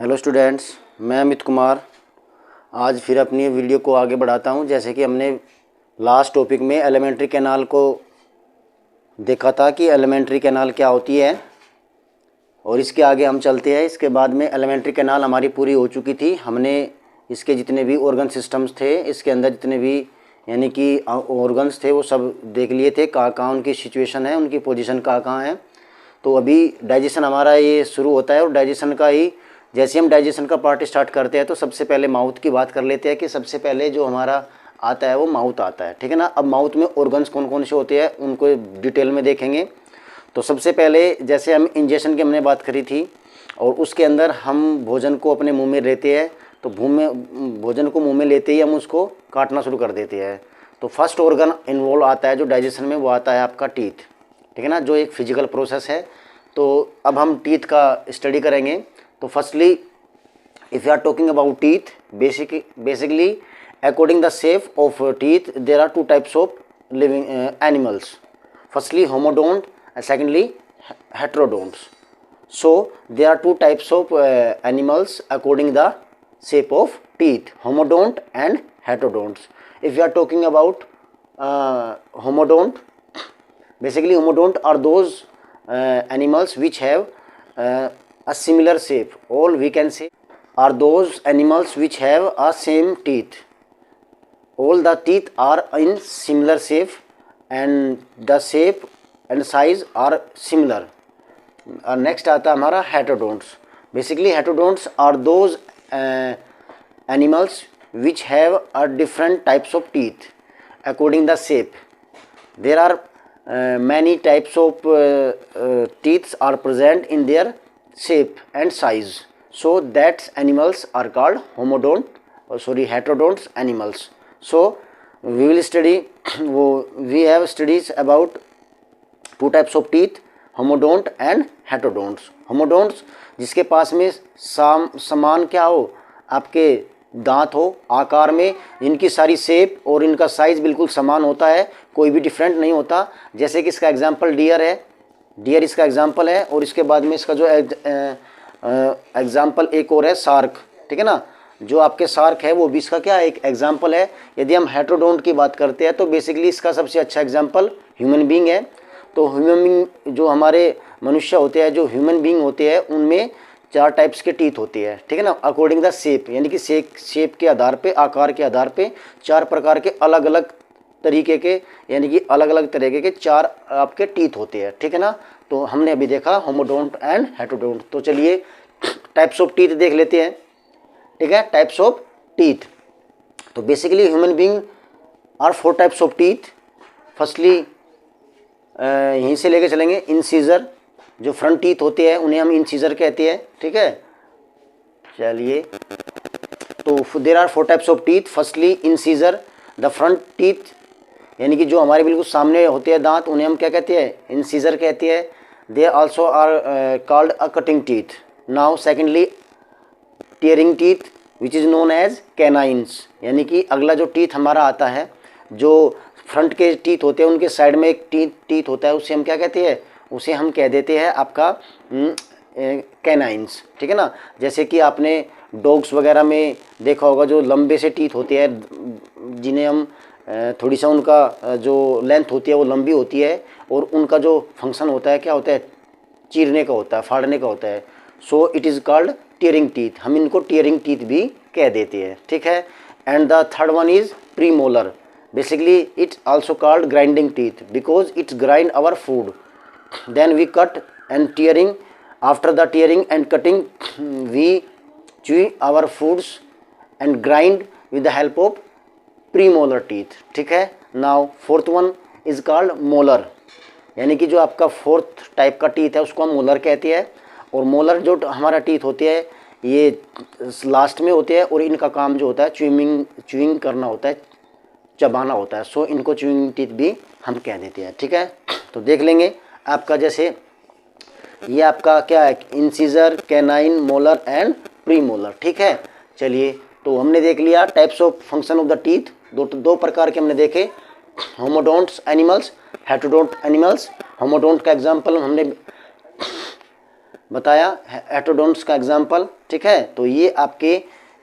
Hello students, मैं अमित कुमार आज फिर अपनी वीडियो को आगे बढ़ाता हूं। जैसे कि हमने लास्ट टॉपिक में एलिमेंट्री कैनाल को देखा था कि एलिमेंट्री कैनाल क्या होती है, और इसके आगे हम चलते हैं। इसके बाद में एलिमेंट्री कैनाल हमारी पूरी हो चुकी थी। हमने इसके जितने भी ऑर्गन सिस्टम्स थे, इसके अंदर जितने भी यानी कि ऑर्गन्स थे वो सब देख लिए थे, कहाँ कहाँ उनकी सिचुएशन है, उनकी पोजीशन कहाँ कहाँ है। तो अभी डाइजेशन हमारा ये शुरू होता है, और डाइजेशन का ही जैसे हम डाइजेशन का पार्ट स्टार्ट करते हैं तो सबसे पहले माउथ की बात कर लेते हैं कि सबसे पहले जो हमारा आता है वो माउथ आता है, ठीक है ना। अब माउथ में ऑर्गन्स कौन कौन से होते हैं उनको डिटेल में देखेंगे। तो सबसे पहले जैसे हम इंजेक्शन की हमने बात करी थी, और उसके अंदर हम भोजन को अपने मुंह में लेते हैं, तो भोजन को मुंह में लेते ही हम उसको काटना शुरू कर देते हैं। तो फर्स्ट ऑर्गन इन्वॉल्व आता है जो डाइजेशन में, वो आता है आपका टीथ, ठीक है ना, जो एक फिजिकल प्रोसेस है। तो अब हम टीथ का स्टडी करेंगे। तो firstly if you are talking about teeth, basically according the shape of teeth there are two types of living animals. Firstly homodont and secondly heterodonts. So there are two types of animals according the shape of teeth, homodont and heterodonts. If you are talking about homodont, basically homodont are those animals which have a similar shape, or we can say are those animals which have a same teeth. All the teeth are in similar shape and the shape and size are similar. और next आता है हमारा heterodonts. Basically heterodonts are those animals which have a different types of teeth according the shape. There are many types of teeths are present in their shape and size, so that's animals are called heterodonts animals. So we will study, we have studies about two types of teeth, homodont and heterodonts. Homodonts जिसके पास में समान क्या हो, आपके दांत हो आकार में, इनकी सारी शेप और इनका साइज बिल्कुल समान होता है, कोई भी डिफरेंट नहीं होता। जैसे कि इसका एग्जांपल डियर है, डियर इसका एग्जांपल है। और इसके बाद में इसका जो एग्जांपल एक और है शार्क, ठीक है ना, जो आपके शार्क है वो भी इसका क्या एक एग्जांपल है। यदि हम हेटेरोडोंट की बात करते हैं तो बेसिकली इसका सबसे अच्छा एग्जांपल ह्यूमन बीइंग है। तो ह्यूमन बीइंग जो हमारे मनुष्य होते हैं, जो ह्यूमन बीइंग होते हैं, उनमें 4 टाइप्स के टीथ होती है, ठीक है ना, अकॉर्डिंग द शेप, यानी कि शेप के आधार पे, आकार के आधार पे 4 प्रकार के अलग अलग तरीके के, यानी कि अलग अलग तरीके के 4 आपके टीथ होते हैं, ठीक है ना। तो हमने अभी देखा होमोडोंट एंड हेटेरोडोंट। तो चलिए टाइप्स ऑफ टीथ देख लेते हैं, ठीक है। टाइप्स ऑफ टीथ, तो basically human being are 4 types of teeth. Firstly यहीं से लेके चलेंगे इंसीजर, जो फ्रंट टीथ होते हैं उन्हें हम इंसीजर कहते हैं, ठीक है। चलिए, तो there are 4 types of teeth. Firstly incisor, the front teeth, यानी कि जो हमारे बिल्कुल सामने होते हैं दांत, उन्हें हम क्या कहते हैं, इंसीजर कहते हैं। They also are called a cutting teeth. Now secondly tearing teeth which is known as canines, यानी कि अगला जो टीथ हमारा आता है, जो फ्रंट के टीथ होते हैं उनके साइड में एक टीथ होता है, उसे हम क्या कहते हैं, उसे हम कह देते हैं आपका कैनाइन्स, ठीक है ना। जैसे कि आपने डॉग्स वगैरह में देखा होगा जो लंबे से टीथ होते हैं, जिन्हें हम थोड़ी सा उनका जो लेंथ होती है वो लंबी होती है, और उनका जो फंक्शन होता है क्या होता है, चीरने का होता है, फाड़ने का होता है। So it is called tearing teeth, हम इनको टीयरिंग टीथ भी कह देते हैं, ठीक है। And the third one is premolar. Basically it's also called grinding teeth because it's grind our food. Then we cut and tearing, after the tearing and cutting we chew our foods and grind with the help of premolar teeth, ठीक है। Now fourth one is called molar, यानी कि जो आपका 4th type का teeth है उसको हम मोलर कहते हैं। और मोलर जो हमारा टीथ होते हैं ये लास्ट में होते हैं, और इनका काम जो होता है च्यूइंग करना होता है, चबाना होता है। सो इनको च्यूइंग टीथ भी हम कह देते हैं, ठीक है। तो देख लेंगे आपका, जैसे ये आपका क्या है, incisor, canine, molar and pre molar, ठीक है। चलिए, तो हमने देख लिया types of function of the teeth, दो प्रकार के हमने देखे, होमोडोंट्स एनिमल्स, हेटेरोडोंट एनिमल्स। होमोडोंट का एग्जांपल हमने बताया हेटेरोडोन्ट्स का एग्जाम्पल, ठीक है। तो ये आपके,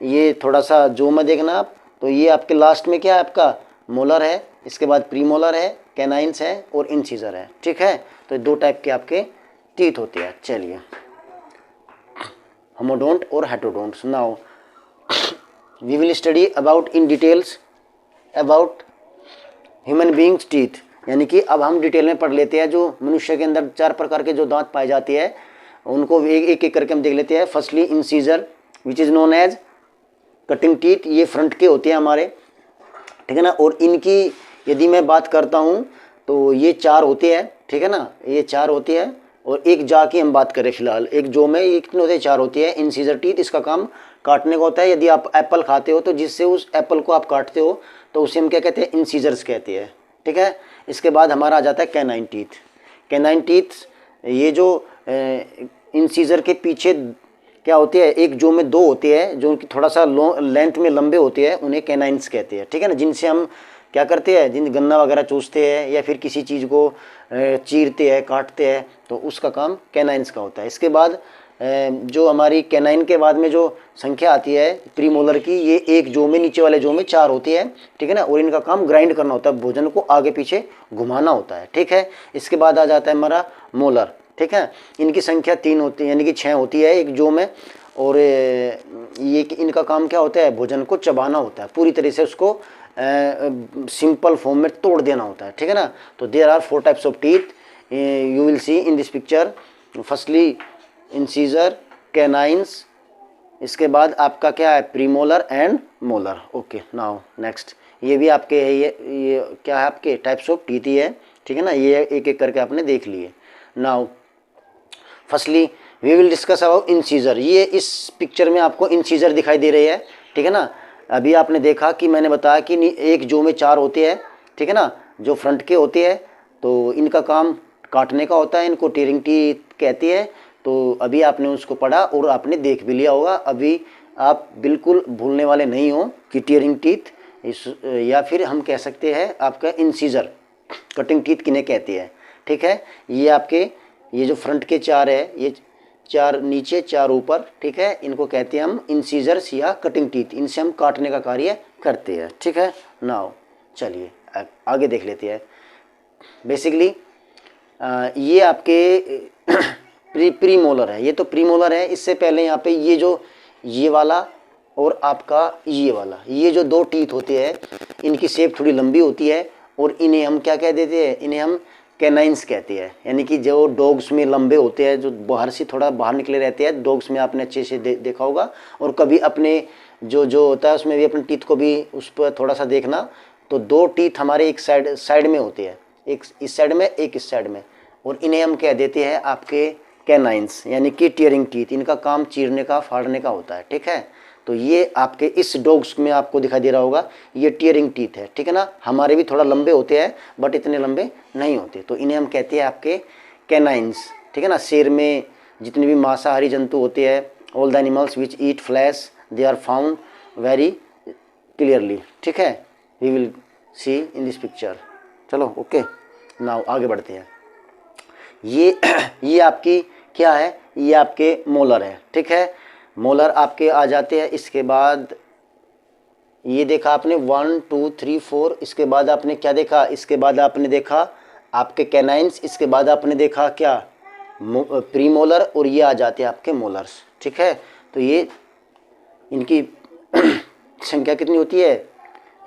ये थोड़ा सा जो में देखना आप, तो ये आपके लास्ट में क्या है, आपका मोलर है, इसके बाद प्रीमोलर है, कैनाइंस है और इंसीजर है, ठीक है। तो दो टाइप के आपके टीथ होते हैं। चलिए, होमोडोंट और heterodonts. Now we will study about in details about human beings teeth, यानी कि अब हम डिटेल में पढ़ लेते हैं जो मनुष्य के अंदर 4 प्रकार के जो दांत पाए जाते हैं उनको एक एक करके हम देख लेते हैं। Firstly incisor which is known as cutting teeth, ये फ्रंट के होते हैं हमारे, ठीक है ना। और इनकी यदि मैं बात करता हूँ तो ये 4 होते हैं, ठीक है ना, ये 4 होते हैं। और एक जा की हम बात करें फिलहाल, एक जो में ये कितने होते हैं, 4 होती है। इंसीजर टीथ, इसका काम काटने का होता है। यदि आप एप्पल खाते हो तो जिससे उस एप्पल को आप काटते हो तो उसे हम क्या कहते हैं, इंसीजर्स कहते हैं, ठीक है। इसके बाद हमारा आ जाता है कैनाइन टीथ। कैनाइन टीथ ये जो इंसीजर के पीछे क्या होती है, एक जो में 2 होते हैं जो कि थोड़ा सा लेंथ में लंबे होते हैं, उन्हें कैनाइंस कहते हैं, ठीक है ना। जिनसे हम क्या करते हैं, जिन गन्ना वगैरह चूसते हैं या फिर किसी चीज़ को चीरते हैं, काटते हैं, तो उसका काम कैनाइंस का होता है। इसके बाद जो हमारी कैनाइन के बाद में जो संख्या आती है प्रीमोलर की, ये एक जो में, नीचे वाले जो में 4 होती है, ठीक है ना। और इनका काम ग्राइंड करना होता है, भोजन को आगे पीछे घुमाना होता है, ठीक है। इसके बाद आ जाता है हमारा मोलर, ठीक है। इनकी संख्या 3 होती है, यानी कि 6 होती है एक जो में। और ये इनका काम क्या होता है, भोजन को चबाना होता है, पूरी तरह से उसको सिंपल फॉर्म में तोड़ देना होता है, ठीक है ना। तो there are 4 types of teeth you will see in this picture. Firstly incisor, canines, इसके बाद आपका क्या है, premolar and molar. Okay, now next, ये भी आपके है, ये क्या है, आपके टाइप्स ऑफ टीथ ही है, ठीक है ना। ये एक एक करके आपने देख लिए। Now firstly we will discuss about incisor. ये इस पिक्चर में आपको इंसीजर दिखाई दे रही है, ठीक है ना। अभी आपने देखा कि मैंने बताया कि एक जो में 4 होते हैं, ठीक है ना, जो फ्रंट के होते हैं, तो इनका काम काटने का होता है, इनको टीयरिंग टीथ कहती है। तो अभी आपने उसको पढ़ा और आपने देख भी लिया होगा। अभी आप बिल्कुल भूलने वाले नहीं हो कि टीयरिंग टीथ या फिर हम कह सकते हैं आपका इंसीजर, कटिंग टीथ किन्हें कहती है, ठीक है। ये आपके, ये जो फ्रंट के 4 है, ये 4 नीचे 4 ऊपर, ठीक है, इनको कहते हैं हम इंसीजर्स या कटिंग टीथ। इनसे हम काटने का कार्य करते हैं, ठीक है। नाउ चलिए आगे देख लेते हैं। बेसिकली ये आपके प्रीमोलर है, ये तो प्रीमोलर है। इससे पहले यहाँ पे ये जो ये वाला और आपका ये वाला, ये जो 2 टीथ होते हैं, इनकी शेप थोड़ी लंबी होती है और इन्हें हम क्या कह देते हैं, इन्हें हम कैनाइंस कहते हैं। यानी कि जो डॉग्स में लंबे होते हैं, जो बाहर से थोड़ा बाहर निकले रहते हैं, डॉग्स में आपने अच्छे से देखा होगा। और कभी अपने जो होता है उसमें भी अपने टीथ को भी उस पर थोड़ा सा देखना। तो 2 टीथ हमारे एक साइड में होते हैं, एक इस साइड में, एक इस साइड में, और इन्हें हम कह देते हैं आपके कैनाइंस, यानी कि टीयरिंग टीथ। इनका काम चीरने का, फाड़ने का होता है, ठीक है। तो ये आपके इस डॉग्स में आपको दिखाई दे रहा होगा, ये टीयरिंग टीथ है, ठीक है ना। हमारे भी थोड़ा लंबे होते हैं बट इतने लंबे नहीं होते, तो इन्हें हम कहते हैं आपके कैनाइंस, ठीक है ना। शेर में जितने भी मांसाहारी जंतु होते हैं, all the animals which eat flesh, they are found very clearly, ठीक है। We will see in this picture. चलो ओके, नाउ आगे बढ़ते हैं। ये आपकी क्या है, ये आपके मोलर है, ठीक है। मोलर आपके आ जाते हैं। इसके बाद ये देखा आपने 1 2 3 4, इसके बाद आपने क्या देखा, इसके बाद आपने देखा आपके कैनाइंस, इसके बाद आपने देखा क्या, प्रीमोलर, और ये आ जाते हैं आपके मोलर्स, ठीक है। तो ये इनकी संख्या कितनी होती है,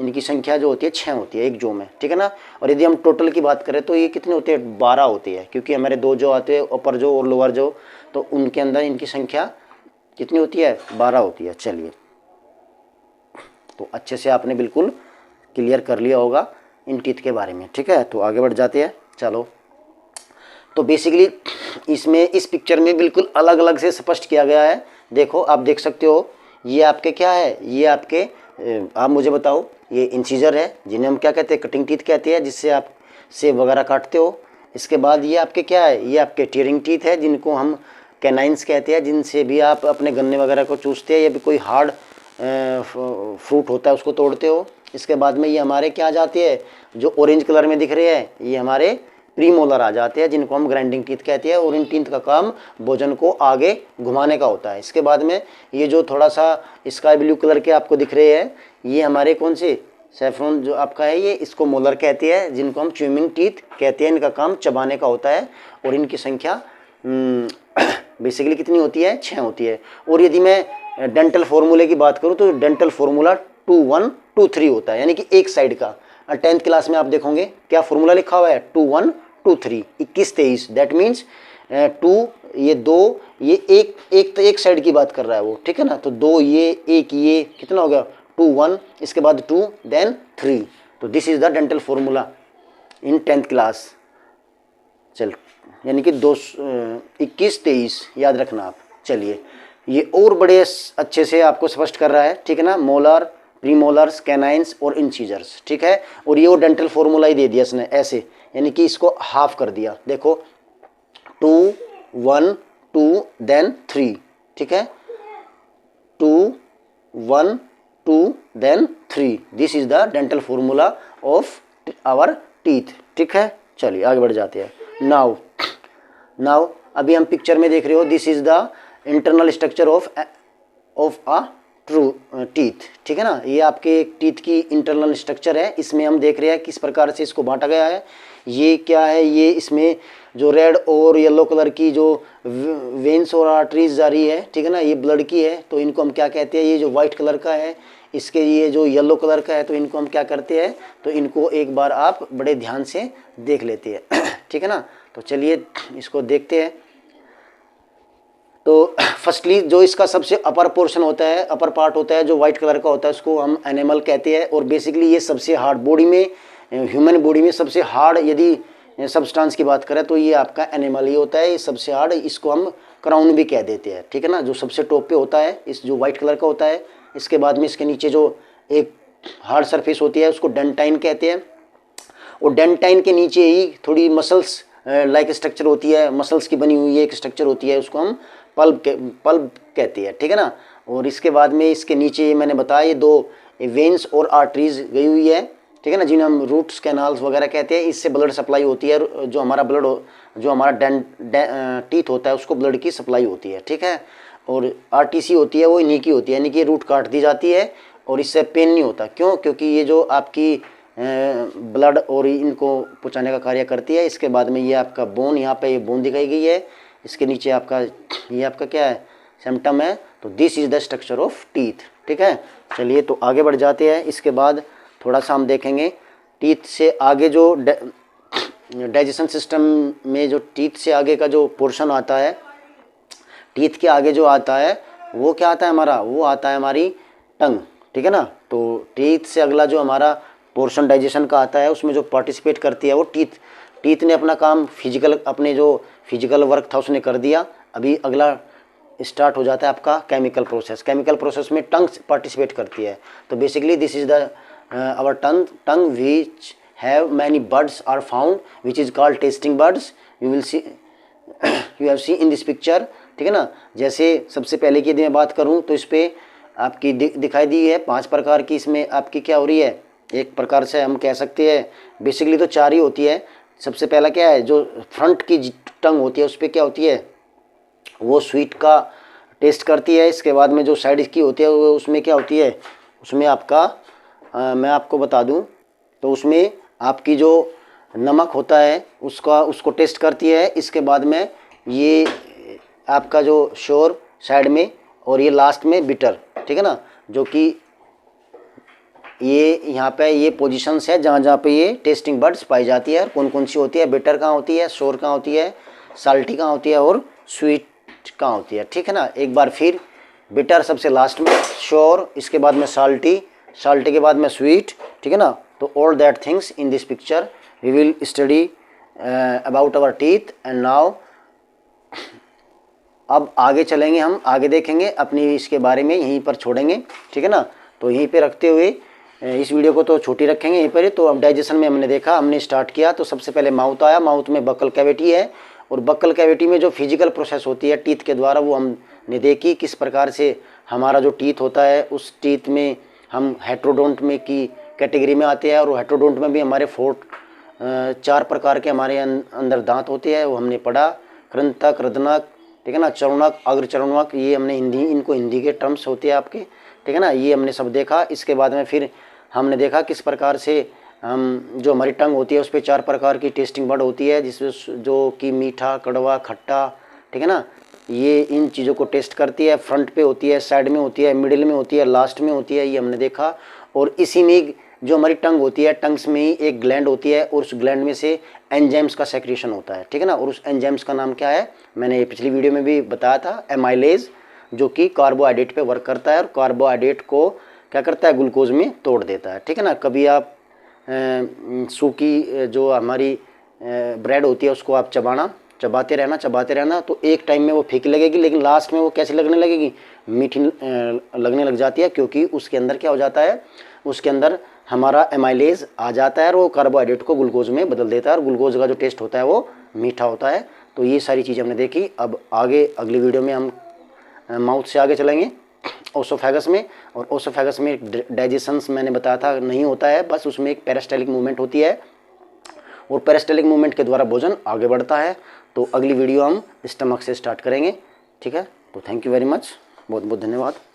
इनकी संख्या जो होती है 6 होती है एक जो में, ठीक है ना। और यदि हम टोटल की बात करें तो ये कितने होते हैं, 12 होती है, क्योंकि हमारे 2 जो आते हैं, अपर जो और लोअर जो, तो उनके अंदर इनकी संख्या कितनी होती है, 12 होती है। चलिए, तो अच्छे से आपने बिल्कुल क्लियर कर लिया होगा इन टीथ के बारे में, ठीक है। तो आगे बढ़ जाते हैं। चलो, तो बेसिकली इसमें, इस पिक्चर में बिल्कुल अलग अलग से स्पष्ट किया गया है। देखो, आप देख सकते हो, ये आपके क्या है, ये आपके, आप मुझे बताओ, ये इंसीजर है जिन्हें हम क्या कहते हैं, कटिंग टीथ कहते हैं, जिससे आप सेब वगैरह काटते हो। इसके बाद ये आपके क्या है, ये आपके टीयरिंग टीथ है, जिनको हम कैनाइंस कहते हैं, जिनसे भी आप अपने गन्ने वगैरह को चूसते हैं या भी कोई हार्ड फ्रूट होता है उसको तोड़ते हो। इसके बाद में ये हमारे क्या आ जाती है, जो ऑरेंज कलर में दिख रहे हैं, ये हमारे प्रीमोलर आ जाते हैं, जिनको हम ग्राइंडिंग टीथ कहते हैं, और इन टीथ का काम भोजन को आगे घुमाने का होता है। इसके बाद में ये जो थोड़ा सा स्काई ब्लू कलर के आपको दिख रहे हैं, ये हमारे कौन से सेफ्रॉन जो आपका है, ये इसको मोलर कहते हैं, जिनको हम च्यूइंग टीथ कहते हैं। इनका काम चबाने का होता है और इनकी संख्या बेसिकली कितनी होती है, 6 होती है। और यदि मैं डेंटल फार्मूले की बात करूँ तो डेंटल फार्मूला 2 1 2 3 होता है, यानी कि एक साइड का। 10th क्लास में आप देखोगे क्या फार्मूला लिखा हुआ है, 2 1 2 3 21 23। दैट मीन्स 2 ये 2 ये एक तो एक साइड की बात कर रहा है वो, ठीक है ना। तो 2 ये 1 ये कितना हो गया 2 1, इसके बाद 2 देन 3। तो this is the dental formula in 10th class. चल यानी कि 21 23 याद रखना आप। चलिए ये और बड़े अच्छे से आपको स्पष्ट कर रहा है, ठीक है ना। मोलर, प्रीमोलर्स, कैनाइंस और इंसीजर्स, ठीक है। और ये वो डेंटल फार्मूला ही दे दिया इसने ऐसे, यानी कि इसको हाफ कर दिया। देखो 2 1 2 देन 3, ठीक है। 2 1 2 then 3। This is the dental formula of our teeth, ठीक है। चलिए आगे बढ़ जाते हैं। नाउ अभी हम पिक्चर में देख रहे हो, this is the internal structure of a true teeth, ठीक है ना। ये आपके टीथ की इंटरनल स्ट्रक्चर है। इसमें हम देख रहे हैं किस प्रकार से इसको बांटा गया है। ये क्या है, ये इसमें जो रेड और येलो कलर की जो वेन्स और आर्टरीज जा रही है, ठीक है ना, ये ब्लड की है, तो इनको हम क्या कहते हैं। ये जो वाइट कलर का है, इसके ये जो येलो कलर का है, तो इनको हम क्या करते हैं, तो इनको एक बार आप बड़े ध्यान से देख लेते हैं, ठीक है ना। तो चलिए इसको देखते हैं। तो फर्स्टली जो इसका सबसे अपर पोर्शन होता है, अपर पार्ट होता है जो वाइट कलर का होता है, उसको हम एनिमल कहते हैं। और बेसिकली ये सबसे हार्ड बॉडी में, ह्यूमन बॉडी में सबसे हार्ड यदि सब्सटेंस की बात करें तो ये आपका एनिमल ही होता है। ये सबसे हार्ड, इसको हम क्राउन भी कह देते हैं, ठीक है ना। जो सबसे टॉप पे होता है, इस जो वाइट कलर का होता है, इसके बाद में इसके नीचे जो एक हार्ड सरफेस होती है उसको डेंटाइन कहते हैं। और डेंटाइन के नीचे ही थोड़ी मसल्स लाइक स्ट्रक्चर होती है, मसल्स की बनी हुई एक स्ट्रक्चर होती है, उसको हम पल्प कहते हैं, ठीक है ना। और इसके बाद में इसके नीचे मैंने बताया ये 2 वेन्स और आर्टरीज गई हुई है, ठीक है ना, जिन्हें हम रूट्स कैनाल्स वगैरह कहते हैं। इससे ब्लड सप्लाई होती है, जो हमारा टीथ होता है उसको ब्लड की सप्लाई होती है, ठीक है। और आरटीसी होती है वो इन्हीं की होती है, यानी कि रूट काट दी जाती है और इससे पेन नहीं होता। क्यों? क्योंकि ये जो आपकी ब्लड और इनको पहुँचाने का कार्य करती है। इसके बाद में ये आपका बोन, यहाँ पे ये बोन दिखाई गई है, इसके नीचे आपका ये आपका क्या है, सेम्पटम है। तो this is the structure of teeth, ठीक है। चलिए तो आगे बढ़ जाते हैं। इसके बाद थोड़ा सा हम देखेंगे टीथ से आगे जो डाइजेशन सिस्टम में जो टीथ से आगे का जो पोर्शन आता है, टीथ के आगे जो आता है वो क्या आता है हमारा, वो आता है हमारी टंग, ठीक है ना। तो टीथ से अगला जो हमारा पोर्शन डाइजेशन का आता है, उसमें जो पार्टिसिपेट करती है वो टीथ ने अपना काम अपने जो फिजिकल वर्क था उसने कर दिया। अभी अगला स्टार्ट हो जाता है आपका केमिकल प्रोसेस। केमिकल प्रोसेस में टंग पार्टिसिपेट करती है। तो basically this is the our tongue which have many buds are found which is called tasting buds. You have see in this picture, ठीक है ना। जैसे सबसे पहले की यदि मैं बात करूं तो इस पर आपकी दिखाई दी है 5 प्रकार की। इसमें आपकी क्या हो रही है, एक प्रकार से हम कह सकते हैं बेसिकली तो 4 ही होती है। सबसे पहला क्या है, जो फ्रंट की टंग होती है उस पर क्या होती है, वो स्वीट का टेस्ट करती है। इसके बाद में जो साइड की होती है वो उसमें क्या होती है, उसमें आपका मैं आपको बता दूं तो उसमें आपकी जो नमक होता है उसको टेस्ट करती है। इसके बाद में ये आपका जो शोर साइड में, और ये लास्ट में बिटर, ठीक है ना। जो कि ये यहाँ पे ये पोजीशंस है जहाँ पे ये टेस्टिंग बर्ड्स पाई जाती है। कौन कौन सी होती है, बिटर कहाँ होती है, शोर कहाँ होती है, साल्टी कहाँ होती है और स्वीट कहाँ होती है, ठीक है ना। एक बार फिर बिटर सबसे लास्ट में, शोर इसके बाद में साल्टी के बाद में स्वीट, ठीक है ना। तो all that things in this picture we will study about our teeth. And now अब आगे चलेंगे, हम आगे देखेंगे अपनी इसके बारे में, यहीं पर छोड़ेंगे, ठीक है ना। तो यहीं पे रखते हुए इस वीडियो को तो छोटी रखेंगे यहीं पर ही। तो अब डाइजेशन में हमने देखा, हमने स्टार्ट किया। तो सबसे पहले माउथ आया, माउथ में बक्कल कैविटी है, और बक्कल कैविटी में जो फिजिकल प्रोसेस होती है टीथ के द्वारा वो हमने देखी। किस प्रकार से हमारा जो टीथ होता है उस टीथ में हम हेट्रोडोंट में की कैटेगरी में आते हैं, और हेट्रोडोंट में भी हमारे 4 प्रकार के हमारे अंदर दांत होते हैं, वो हमने पढ़ा। कृंतक, रदनक, ठीक है ना, चरणक, अग्रचरणक, ये हमने इनको हिंदी के टर्म्स होते हैं आपके, ठीक है ना, ये हमने सब देखा। इसके बाद में फिर हमने देखा किस प्रकार से हम जो हमारी टंग होती है उस पर 4 प्रकार की टेस्टिंग बड होती है, जिसमें जो कि मीठा, कड़वा, खट्टा, ठीक है ना, ये इन चीज़ों को टेस्ट करती है। फ्रंट पे होती है, साइड में होती है, मिडिल में होती है, लास्ट में होती है, ये हमने देखा। और इसी में जो हमारी टंग होती है, टंग्स में ही एक ग्लैंड होती है और उस ग्लैंड में से एंजाइम्स का सेक्रेशन होता है, ठीक है ना। और उस एंजाइम्स का नाम क्या है, मैंने पिछली वीडियो में भी बताया था, एमाइलेज, जो कि कार्बोहाइड्रेट पे वर्क करता है और कार्बोहाइड्रेट को क्या करता है, ग्लूकोज में तोड़ देता है, ठीक है ना। कभी आप सूखी जो हमारी ब्रेड होती है उसको आप चबाते रहना, तो एक टाइम में वो फीकी लगेगी, लेकिन लास्ट में वो कैसी लगने लगेगी, मीठी लगने लग जाती है, क्योंकि उसके अंदर क्या हो जाता है, उसके अंदर हमारा एमाइलेज आ जाता है और वो कार्बोहाइड्रेट को ग्लूकोज में बदल देता है और ग्लूकोज का जो टेस्ट होता है वो मीठा होता है। तो ये सारी चीज़ें हमने देखी। अब आगे अगली वीडियो में हम माउथ से आगे चलेंगे ओसोफेगस में, और ओसोफेगस में डाइजेशंस मैंने बताया था नहीं होता है, बस उसमें एक पेरिस्टाल्टिक मूवमेंट होती है और पेरिस्टाल्टिक मूवमेंट के द्वारा भोजन आगे बढ़ता है। तो अगली वीडियो हम स्टमक से स्टार्ट करेंगे, ठीक है। तो थैंक यू वेरी मच, बहुत बहुत धन्यवाद।